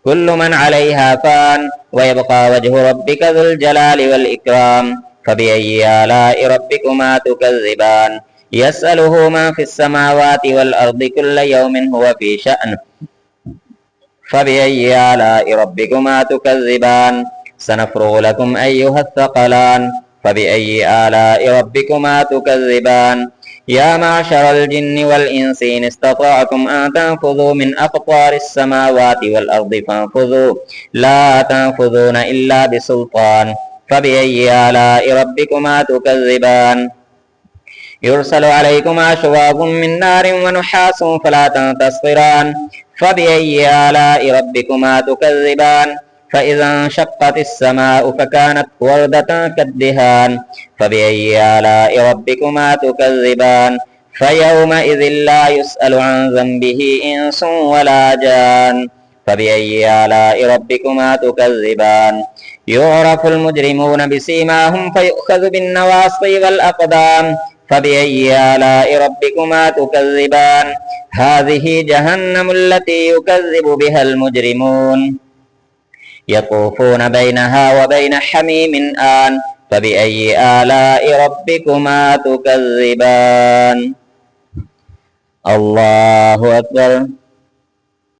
كل من عليها فان ويبقى وجه ربك ذو الجلال والإكرام فبأي آلاء ربكما تكذبان يسأله من في السماوات والأرض كل يوم هو في شأن فبأي آلاء ربكما تكذبان سنفرغ لكم أيها الثقلان فبأي آلاء ربكما تكذبان يا معشر الجن والإنس إن استطعتم أن تنفذوا من أقطار السماوات والأرض فانفذوا لا تنفذون إلا بسلطان فبأي آلاء ربكما تكذبان يرسل عليكما شواظ من نار ونحاس فلا تنتصران فبأي آلاء ربكما تكذبان فإذا انشقت السماء فكانت وردة كالدهان فبأي آلاء ربكما تكذبان فيومئذ لا يسأل عن ذنبه إنس ولا جان فبأي آلاء ربكما تكذبان يعرف المجرمون بسيماهم فيؤخذ بالنواصي والأقدام فبأي آلاء ربكما تكذبان هذه جهنم التي يكذب بها المجرمون يطوفون بينها وبين حميم آن فبأي آلاء ربكما تكذبان الله أكبر